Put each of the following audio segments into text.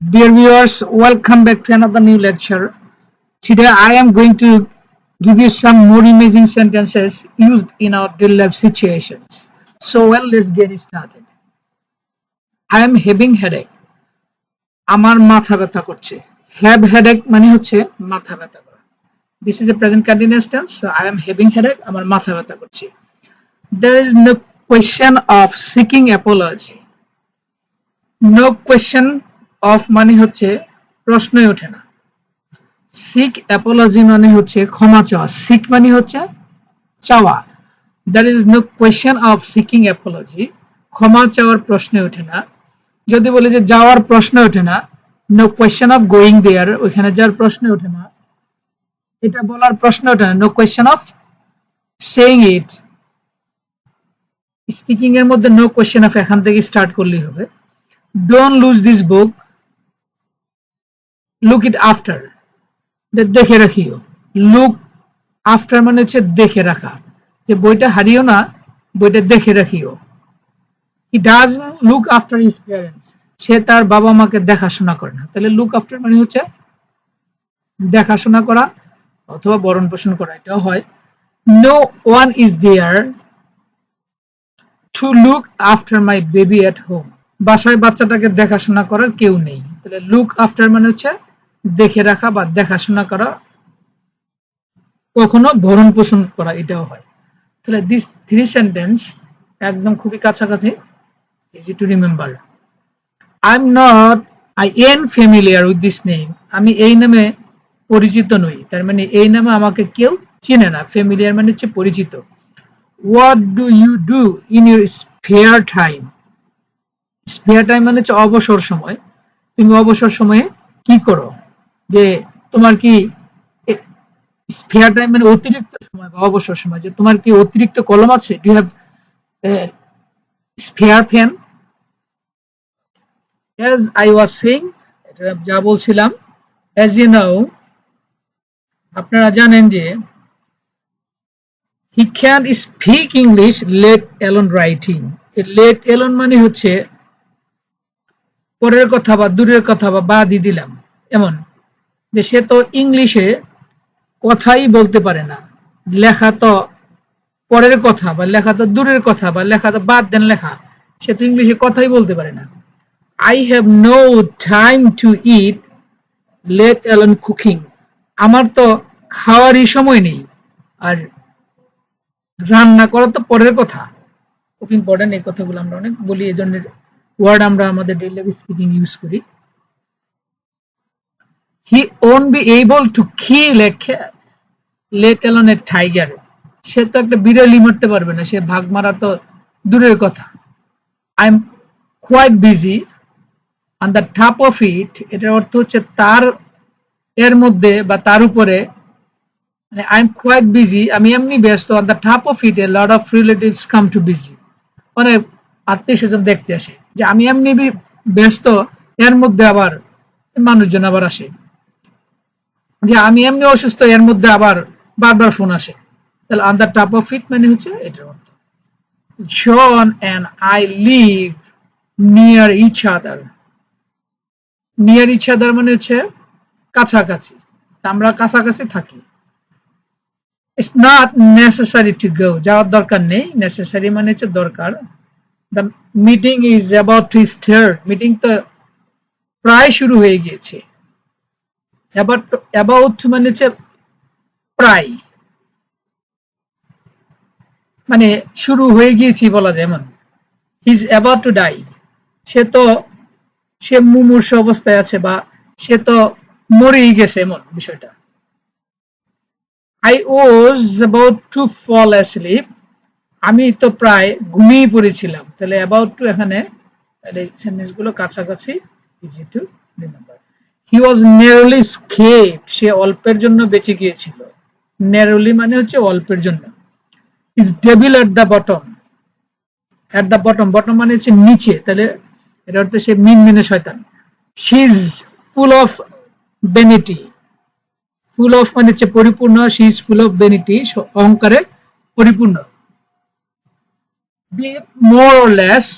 Dear viewers, welcome back to another new lecture. Today I am going to give you some more amazing sentences used in our daily life situations. So let's get started. I am having headache. আমার মাথা ব্যথা করছে। Have headache মানে হচ্ছে মাথা ব্যথা করা। This is a present continuous tense. So I am having headache. আমার মাথা ব্যথা করছে। There is no question of seeking apology. No question of মানে হচ্ছে প্রশ্নই ওঠে না। সিক অ্যাপোলজি মানে হচ্ছে ক্ষমা চাওয়া। সিক মানে হচ্ছে চাওয়া। There is no question of seeking apology. ক্ষমা চাওয়ার প্রশ্ন ওঠে না। যদি বলি যে যাওয়ার প্রশ্ন ওঠে না, no question of going there, ওখানে যাওয়ার প্রশ্ন ওঠে না। এটা বলার প্রশ্ন ওঠে না, no question of saying it. Speaking এর মধ্যে no question of এখান থেকে স্টার্ট করলেই হবে। Don't lose this book. Look it after. দেখে রাখিও। লুক আফটার মানে হচ্ছে দেখে রাখা, যে বইটা হারিও না, বইটা দেখে রাখিও। He doesn't look after his parents, সে তার বাবা মাকে দেখাশোনা করে না। তাহলে লুক আফটার মানে হচ্ছে দেখাশোনা করা অথবা ভরণ পোষণ করা, এটাও হয়। No one is there to look after my baby at home, বাসায় বাচ্চাটাকে দেখাশোনা করার কেউ নেই। তাহলে লুক আফটার মানে হচ্ছে দেখে রাখা বা দেখাশোনা করা, কখনো ভরণ পোষণ করা, এটাও হয়। তাহলে দিস থ্রি সেন্টেন্স একদম খুবই কাছাকাছি, easy to remember. I am not, I am familiar with this name, আমি এই নামে পরিচিত নই, তার মানে এই নামে আমাকে কেউ চিনে না। ফ্যামিলিয়ার মানে হচ্ছে পরিচিত। What do you do in your spare time, spare time মানে হচ্ছে অবসর সময়। তুমি অবসর সময়ে কি করো, যে তোমার কি স্পেয়ার টাইম মানে অতিরিক্ত সময় বা অবসর সময়, যে তোমার কি অতিরিক্ত কলম আছে, do you have spare pen. as I was saying, যা বলছিলাম, as you know, আপনারা জানেন যে he can't speak English let alone writing. let alone মানে হচ্ছে পরের কথা বা দূরের কথা বা বাদই দিলাম, এমন যে সে তো ইংলিশে কথাই বলতে পারে না, লেখা তো পরের কথা বা লেখা তো দূরের কথা বা লেখা তো বাদ দেন লেখা, সে তো ইংলিশে কথাই বলতে পারে না। I have no time to eat let alone cooking, আমার তো খাওয়ারই সময় নেই, আর রান্না করা তো পরের কথা। খুব ইম্পর্টেন্ট, এই কথাগুলো আমরা অনেক বলি, এই ধরনের ওয়ার্ড আমরা আমাদের ডেইলি লাইফ স্পিকিং ইউজ করি। He won't be able to kill a cat let alone a tiger, সে তো একটা বিড়ালই মারতে পারবে না, সে ভাগ মারা তো দূরের কথা। I am quite busy on the top of it, এটার অর্থ হচ্ছে তার এর মধ্যে বা তার উপরে, মানে আই এম কোয়াইট বিজি, আমি এমনি ব্যস্ত। on the top of it a lot of relatives come to visit, অনেক আত্মীয় স্বজন দেখতে আসে, যে আমি এমনি ব্যস্ত, এর মধ্যে আবার মানুষজন আবার আসে, যে আমি এমনি অসুস্থ, এর মধ্যে আবার বারবার ফোন আসে। তাহলে on the top of it মানে হচ্ছে এটার অর্থ। John and I live near each other, near each other মানে হচ্ছে কাছাকাছি, আমরা কাছাকাছি থাকি। It's not necessary to go, যাওয়ার দরকার নেই, necessary মানে হচ্ছে দরকার। The meeting is about to start, meeting তো প্রায় শুরু হয়ে গিয়েছে। about মানে হচ্ছে প্রায়, মানে শুরু হয়ে গিয়েছি বলা যায় এমন। He is about to die, সে মুমূর্ষু অবস্থায় আছে বা সে তো মরেই গেছে, এমন বিষয়টা। I was about to fall asleep, আমি তো প্রায় ঘুমিয়ে পড়েছিলাম। তাহলে about to এখানে, তাহলে সেন্টেন্স গুলো কাছাকাছি, easy to remember. He was narrowly escaped, সে অল্পের জন্য বেঁচে গিয়েছিল। narrowly মানে হচ্ছে অল্পের জন্য। Is devil at the bottom, at the bottom, bottom মানে হচ্ছে নিচে, তাহলে এটা অর্থ সে মিনমিনে শয়তান। She is full of vanity, full of মানে হচ্ছে পরিপূর্ণ, she is full of vanity, অহংকারে পরিপূর্ণ। Be more or less,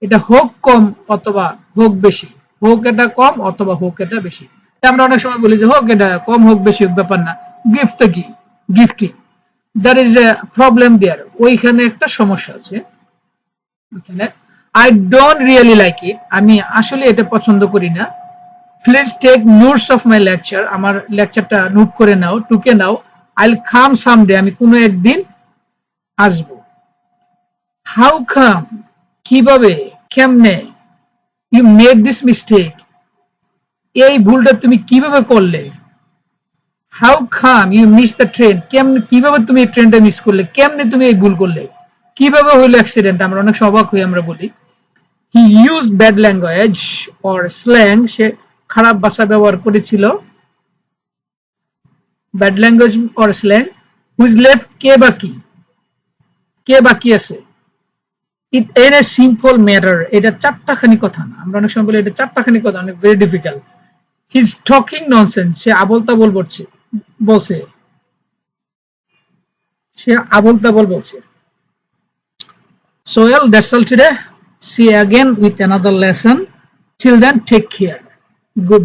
এটা হোক কম অথবা হোক বেশি, হোক এটা কম অথবা হোক এটা বেশি। আমরা অনেক সময় বলি যে হোক এটা কম হোক বেশি হোক ব্যাপার না, গিফট কি গিফটই, there is a problem there, ওইখানে একটা সমস্যা আছে ওইখানে। I don't really like it, আমি আসলে এটা পছন্দ করি না। Please take notes of my lecture, আমার লেকচারটা নোট করে নাও, টুকে নাও। আইল কাম সামডে, আমি কোনো একদিন আসবো। হাউ কাম, কিভাবে, কেমনে, ইউ মেড দিস মিস্টেক, এই ভুলটা তুমি কিভাবে করলে। How come you miss the train, কেমনে কিভাবে তুমি এই ট্রেনটা মিস করলে, কেমনে তুমি এই ভুল করলে, কিভাবে হইলো অ্যাক্সিডেন্ট। আমরা অনেক অবাক হই, আমরা বলি he used bad language or slang, সে খারাপ ভাষা ব্যবহার করেছিল, bad language or slang, who's left কে বাকি আছে, it in a simple matter, এটা চারটাখানি কথা না। আমরা অনেক সময় বলি এটা চারটাখানি কথা, অনেক very difficult. He is talking nonsense, সে আবোল তাবোল বলছে, সে আবোল তাবোল বলছে। So well, that's all today. See you again with another lesson. Till then, take care. Good.